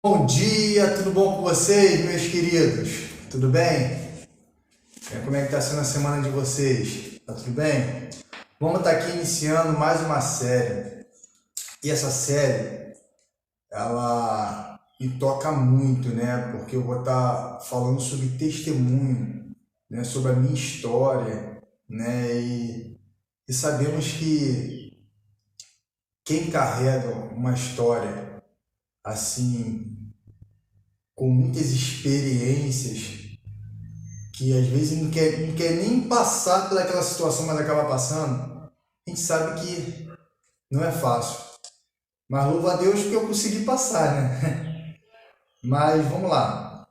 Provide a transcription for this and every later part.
Bom dia, tudo bom com vocês, meus queridos? Tudo bem? Como é que está sendo a semana de vocês? Tá tudo bem? Vamos estar aqui iniciando mais uma série. E essa série, ela me toca muito, né? Porque eu vou estar falando sobre testemunho, né? Sobre a minha história, né? E sabemos que quem carrega uma história assim, com muitas experiências, que às vezes não quer nem passar pelaquela situação, mas acaba passando, a gente sabe que não é fácil. Mas louvo a Deus que eu consegui passar, né? Mas vamos lá.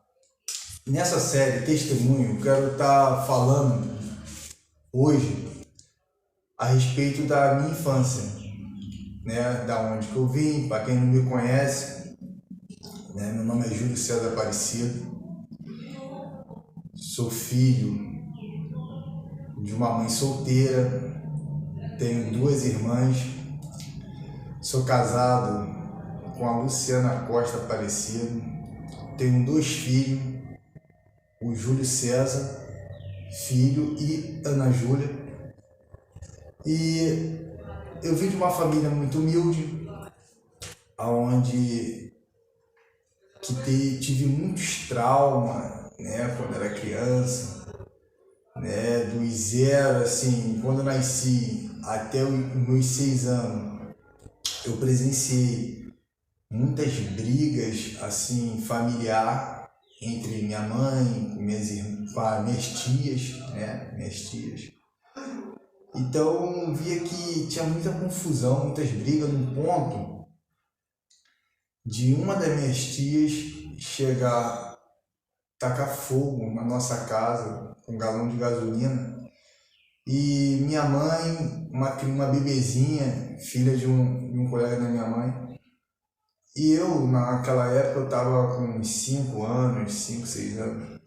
Nessa série Testemunho, eu quero estar falando hoje a respeito da minha infância, né? Da onde que eu vim, para quem não me conhece, né? Meu nome é Júlio César Aparecido, sou filho de uma mãe solteira, tenho duas irmãs. Sou casado com a Luciana Costa Aparecido. Tenho dois filhos, o Júlio César, filho, e Ana Júlia. E eu vim de uma família muito humilde, onde tive muitos traumas, né, quando era criança, né, dos zero, assim, quando eu nasci até os meus 6 anos, eu presenciei muitas brigas assim familiar entre minha mãe, com as minhas tias, né? Minhas tias. Então via que tinha muita confusão, muitas brigas, num ponto de uma das minhas tias chegar a tacar fogo na nossa casa com um galão de gasolina. E minha mãe, uma bebezinha, filha de um colega da minha mãe. E eu, naquela época, eu estava com uns 5 anos, 5 6 anos.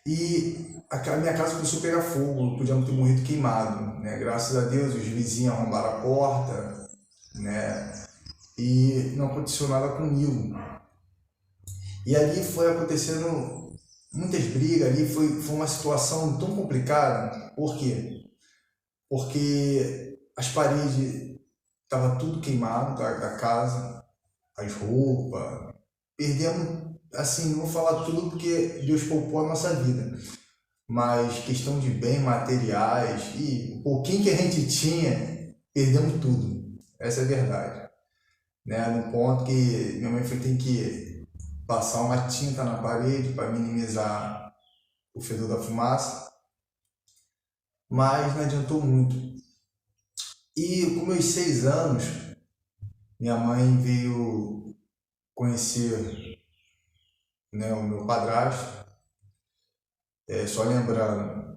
E a minha casa começou a pegar fogo, podíamos ter morrido queimado, né? Graças a Deus, os vizinhos arrombaram a porta, né? E não aconteceu nada comigo. E ali foi acontecendo muitas brigas, ali foi uma situação tão complicada. Por quê? Porque as paredes estavam tudo queimado da casa, as roupas. Perdemos, assim, não vou falar tudo porque Deus poupou a nossa vida, mas questão de bens materiais e o pouquinho que a gente tinha, perdemos tudo. Essa é a verdade. Né? No ponto que minha mãe tem que passar uma tinta na parede para minimizar o fedor da fumaça, mas não adiantou muito. E com meus 6 anos, minha mãe veio conhecer, né, o meu padrasto. Só lembrando,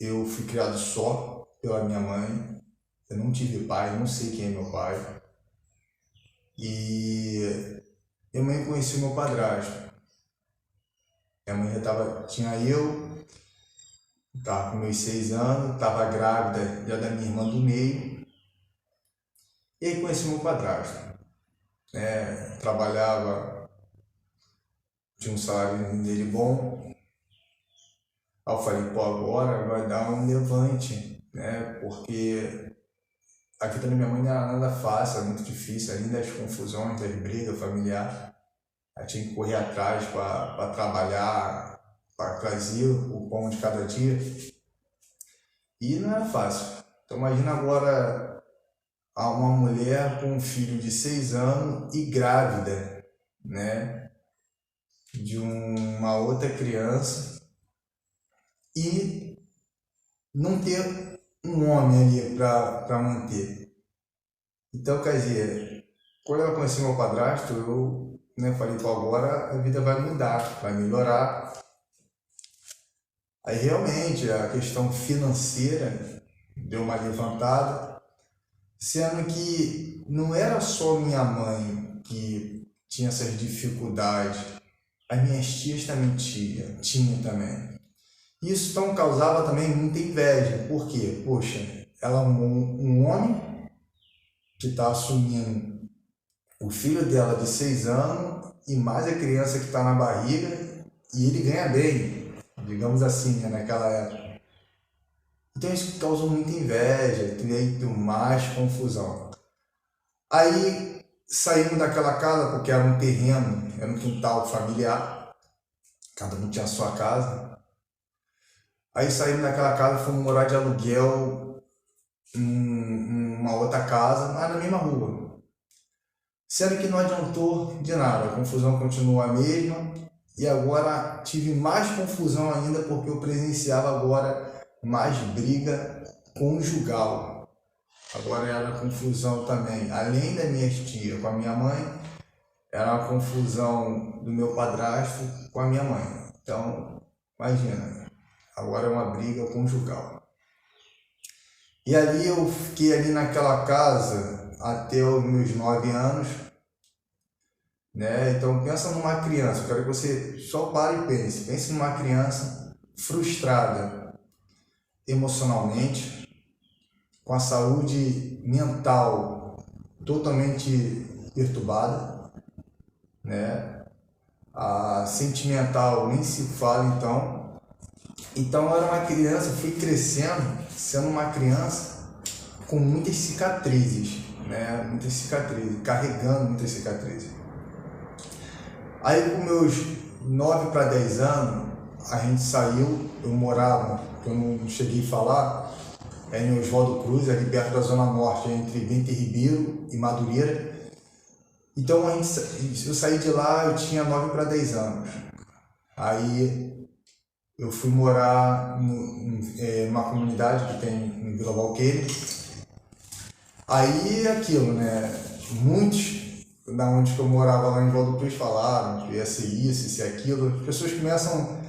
eu fui criado só pela minha mãe, eu não tive pai, não sei quem é meu pai. E minha mãe conheceu meu padrasto. Minha mãe tinha eu, estava com meus 6 anos, estava grávida já da minha irmã do meio, e aí conheci meu padrasto. Trabalhava, tinha um salário dele bom. Aí eu falei, pô, agora vai dar um levante, né? Porque a vida da minha mãe não era nada fácil, era muito difícil, além das confusões, das brigas familiares. Ela tinha que correr atrás para trabalhar, para trazer o pão de cada dia. E não era fácil. Então imagina agora uma mulher com um filho de 6 anos e grávida, né? De uma outra criança e não ter um homem ali para manter. Então, quer dizer, quando eu conheci meu padrasto, eu, né, falei, pô, agora a vida vai mudar, vai melhorar. Aí realmente a questão financeira deu uma levantada, sendo que não era só minha mãe que tinha essas dificuldades, as minhas tias também tinha também. Isso então causava também muita inveja, porque, poxa, ela é um homem que está assumindo o filho dela de 6 anos e mais a criança que está na barriga, e ele ganha bem, digamos assim, né, naquela época. Então isso causou muita inveja, muito mais confusão. Aí saímos daquela casa porque era um terreno, era um quintal familiar, cada um tinha a sua casa. Aí saímos daquela casa e fomos morar de aluguel em uma outra casa, mas na mesma rua. Sendo que não adiantou de nada, a confusão continuou a mesma e agora tive mais confusão ainda porque eu presenciava agora mais briga conjugal. Agora era confusão também, além da minha tia com a minha mãe, era uma confusão do meu padrasto com a minha mãe. Então, imagina, agora é uma briga conjugal. E ali eu fiquei ali naquela casa até os meus 9 anos, né? Então pensa numa criança, eu quero que você só pare e pense numa criança frustrada emocionalmente, com a saúde mental totalmente perturbada, né? A sentimental nem se fala então. Então era uma criança, fui crescendo, sendo uma criança com muitas cicatrizes, né? Muitas cicatrizes, carregando muitas cicatrizes. Aí com meus 9 para 10 anos, a gente saiu, eu morava, que eu não cheguei a falar, em Oswaldo Cruz, ali perto da Zona Norte, entre Bento Ribeiro e Madureira. Então eu saí de lá, eu tinha 9 para 10 anos. Aí eu fui morar numa comunidade que tem em Vila Valqueire. Aí aquilo, né? Muitos da onde que eu morava lá em Oswaldo Cruz falaram que ia ser isso, ia ser aquilo. As pessoas começam a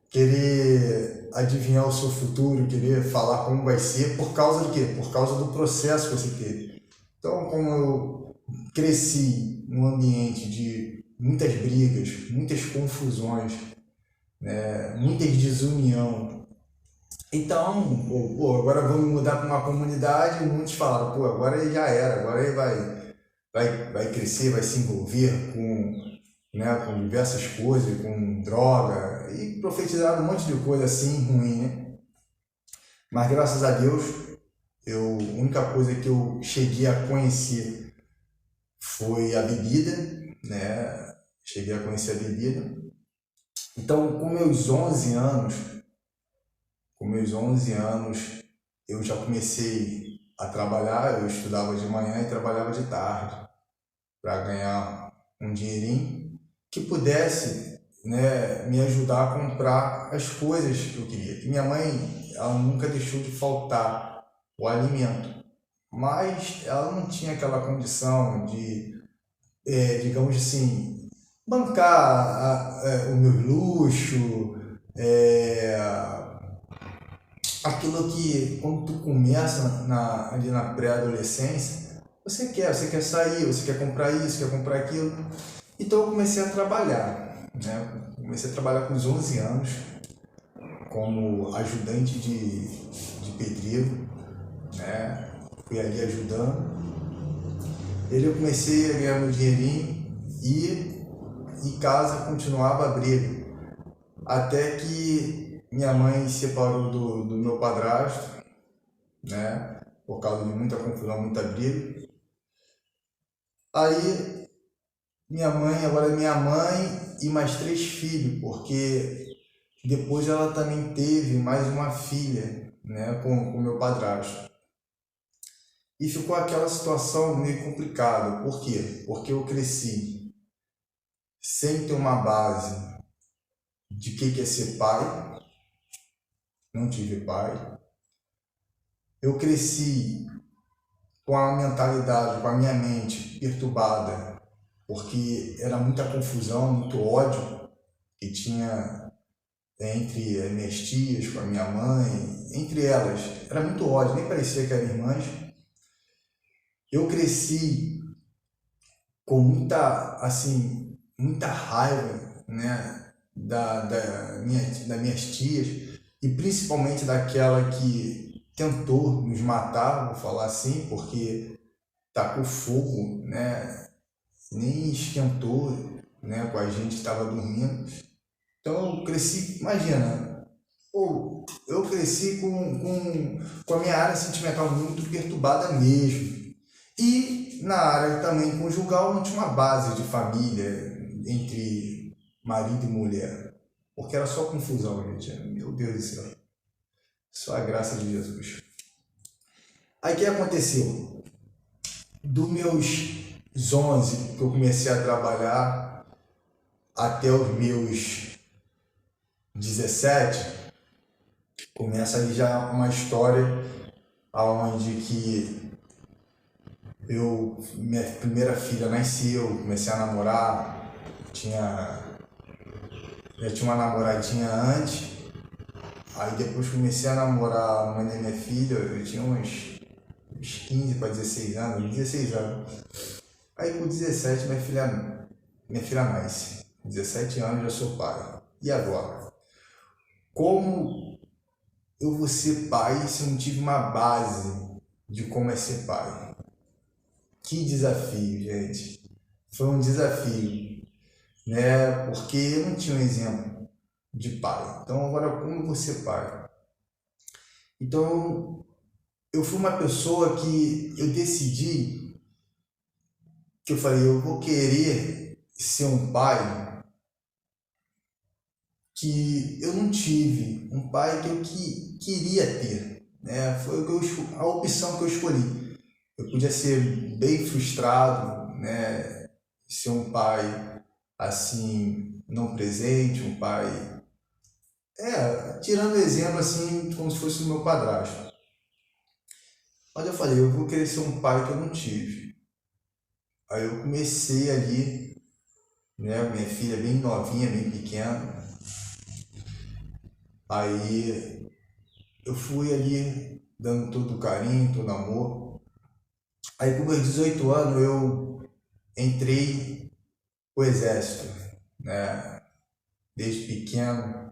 querer adivinhar o seu futuro, querer falar como vai ser, por causa do quê? Por causa do processo que você teve. Então, como eu cresci num ambiente de muitas brigas, muitas confusões, né, muita desunião, então, pô, agora vamos mudar para uma comunidade e muitos falaram, pô, agora ele já era, agora ele vai crescer, vai se envolver com diversas coisas, com droga, e profetizaram um monte de coisa assim ruim, né? Mas graças a Deus, a única coisa que eu cheguei a conhecer foi a bebida, né? Cheguei a conhecer a bebida. Então, com meus 11 anos, eu já comecei a trabalhar, eu estudava de manhã e trabalhava de tarde para ganhar um dinheirinho que pudesse, né, me ajudar a comprar as coisas que eu queria. E minha mãe, ela nunca deixou de faltar o alimento, mas ela não tinha aquela condição de, digamos assim, bancar o meu luxo, aquilo que quando tu começa ali na pré-adolescência, você quer sair, você quer comprar isso, quer comprar aquilo. Então eu comecei a trabalhar, né? Comecei a trabalhar com uns 11 anos como ajudante de pedreiro, né? Fui ali ajudando. Eu comecei a ganhar meu dinheirinho e em casa continuava a briga. Até que minha mãe se separou do meu padrasto, né? Por causa de muita confusão, muita briga. Aí agora é minha mãe e mais 3 filhos, porque depois ela também teve mais uma filha, né, com meu padrasto. E ficou aquela situação meio complicada. Por quê? Porque eu cresci sem ter uma base de que é ser pai, não tive pai. Eu cresci com a mentalidade, com a minha mente perturbada, porque era muita confusão, muito ódio que tinha entre as minhas tias, com a minha mãe, entre elas. Era muito ódio, nem parecia que eram irmãs. Eu cresci com muita raiva, né, das minhas tias, e principalmente daquela que tentou nos matar, vou falar assim, porque tacou fogo, né, nem esquentou, né, com a gente, estava dormindo. Então eu cresci, imagina, pô, eu cresci com a minha área sentimental muito perturbada mesmo. E na área também conjugal não tinha uma base de família entre marido e mulher. Porque era só confusão, gente. Meu Deus do céu. Só a graça de Jesus. Aí o que aconteceu? Dos meus 11 que eu comecei a trabalhar até os meus 17, começa aí já uma história onde que minha primeira filha nasceu, comecei a namorar, já tinha uma namoradinha antes, aí depois comecei a namorar a mãe da minha filha, eu tinha uns 15 para 16 anos, 16 anos. Aí com 17 minha filha nasce, 17 anos já sou pai. E agora? Como eu vou ser pai se eu não tive uma base de como é ser pai? Que desafio, gente. Foi um desafio, né? Porque eu não tinha um exemplo de pai. Então, agora, como eu vou ser pai? Então, eu fui uma pessoa que eu decidi, que eu falei, eu vou querer ser um pai que eu não tive, um pai que eu queria ter, né? Foi a opção que eu escolhi. Eu podia ser bem frustrado, né? Ser um pai assim não presente, um pai tirando exemplo assim como se fosse o meu padrasto. Mas eu falei, eu vou querer ser um pai que eu não tive. Aí eu comecei ali, né? Minha filha bem novinha, bem pequena. Aí eu fui ali dando todo o carinho, todo o amor. Aí com meus 18 anos eu entrei pro exército, né? Desde pequeno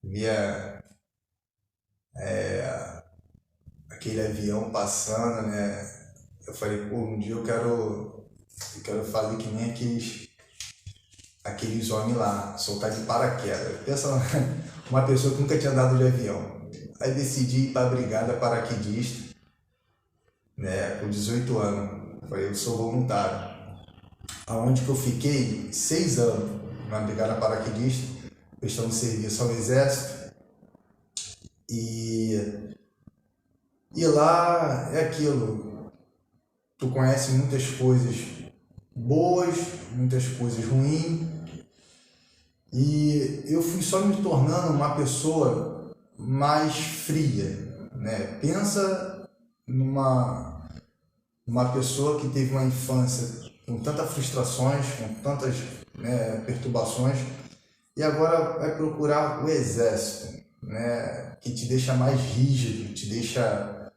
via aquele avião passando, né? Eu falei, pô, um dia eu quero fazer que nem aqueles homens lá, soltar de paraquedas. Pensa uma pessoa que nunca tinha andado de avião. Aí decidi ir para a brigada paraquedista, né? Com 18 anos. Eu falei, eu sou voluntário. Aonde que eu fiquei 6 anos na brigada paraquedista, prestando serviço ao exército. E lá é aquilo, tu conhece muitas coisas boas, muitas coisas ruins, e eu fui só me tornando uma pessoa mais fria, né? Pensa numa pessoa que teve uma infância com tantas frustrações, com tantas, né, perturbações, e agora vai procurar o exército, né, que te deixa mais rígido, te deixa,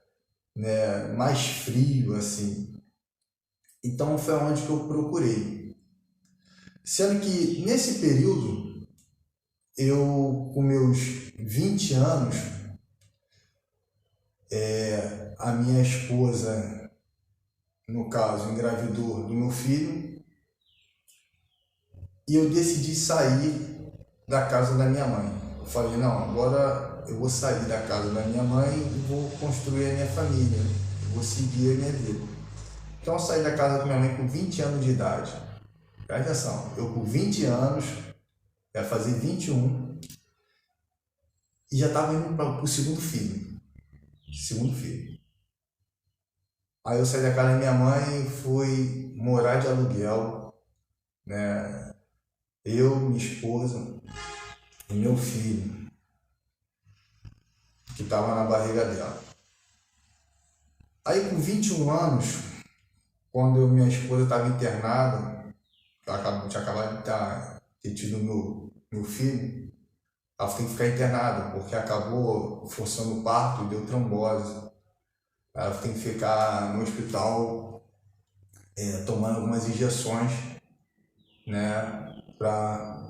né, mais frio, assim. Então foi onde que eu procurei. Sendo que nesse período, eu com meus 20 anos, a minha esposa, no caso, engravidou do meu filho, e eu decidi sair da casa da minha mãe. Eu falei, não, agora eu vou sair da casa da minha mãe e vou construir a minha família, eu vou seguir a minha vida. Então eu saí da casa da minha mãe com 20 anos de idade. Presta atenção, eu com 20 anos, ia fazer 21, e já estava indo para o segundo filho. Segundo filho. Aí eu saí da casa da minha mãe e fui morar de aluguel, né? Eu, minha esposa e meu filho, que estava na barriga dela. Aí com 21 anos, quando minha esposa estava internada, tinha acabado de ter tido meu filho, ela tem que ficar internada, porque acabou forçando o parto e deu trombose. Ela tem que ficar no hospital tomando algumas injeções, né, para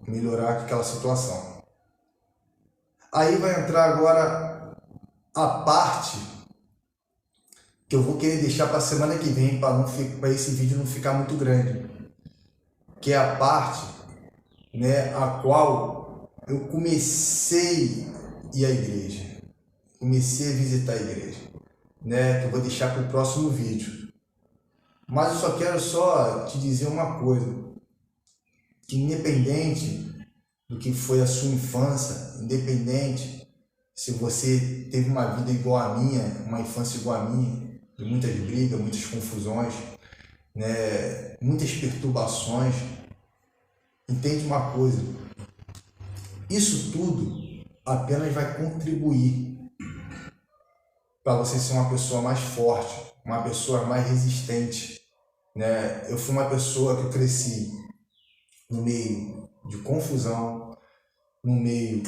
melhorar aquela situação. Aí vai entrar agora a parte que eu vou querer deixar para a semana que vem, para esse vídeo não ficar muito grande, que é a parte, né, a qual eu comecei a ir à igreja, comecei a visitar a igreja, né, que eu vou deixar para o próximo vídeo. Mas eu só quero te dizer uma coisa, que independente do que foi a sua infância, independente se você teve uma vida igual a minha, uma infância igual a minha, de muitas brigas, muitas confusões, né, muitas perturbações, entende uma coisa, isso tudo apenas vai contribuir para você ser uma pessoa mais forte, uma pessoa mais resistente, né? Eu fui uma pessoa que eu cresci no meio de confusão, no meio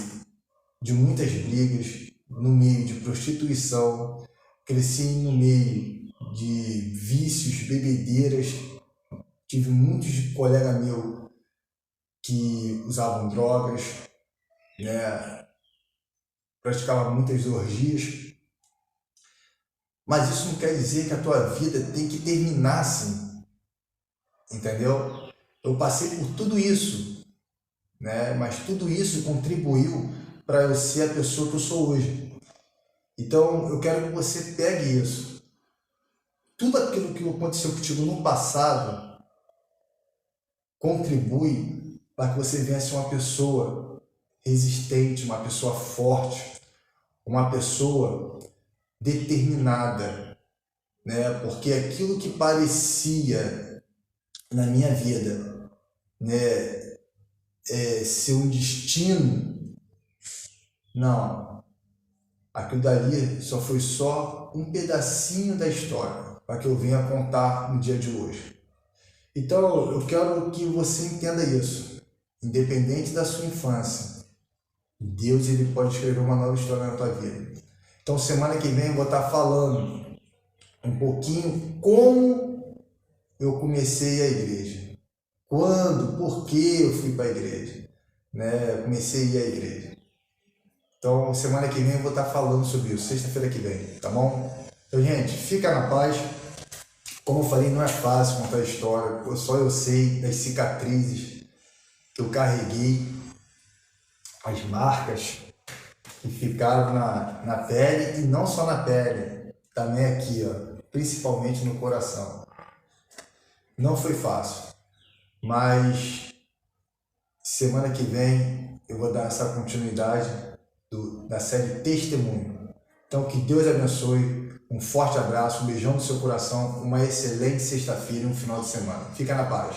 de muitas brigas, no meio de prostituição, cresci no meio de vícios, bebedeiras, tive muitos colegas meus que usavam drogas, né? Praticavam muitas orgias, mas isso não quer dizer que a tua vida tem que terminar assim, entendeu? Eu passei por tudo isso, né? Mas tudo isso contribuiu para eu ser a pessoa que eu sou hoje. Então eu quero que você pegue isso. Tudo aquilo que aconteceu contigo no passado contribui para que você venha ser uma pessoa resistente, uma pessoa forte, uma pessoa determinada, né? Porque aquilo que parecia na minha vida, né, ser um destino, não, aquilo dali só um pedacinho da história para que eu venha contar no dia de hoje. Então eu quero que você entenda isso, independente da sua infância, Deus ele pode escrever uma nova história na tua vida. Então semana que vem eu vou estar falando um pouquinho como eu comecei a igreja, quando, por que eu fui para a igreja, né? Eu comecei a ir à igreja. Então semana que vem eu vou estar falando sobre isso, sexta-feira que vem, tá bom? Então gente, fica na paz. Como eu falei, não é fácil contar a história, só eu sei das cicatrizes que eu carreguei, as marcas que ficaram na pele, e não só na pele, também aqui, ó, principalmente no coração. Não foi fácil, mas semana que vem eu vou dar essa continuidade da série Testemunho. Então que Deus abençoe, um forte abraço, um beijão no seu coração, uma excelente sexta-feira e um final de semana. Fica na paz.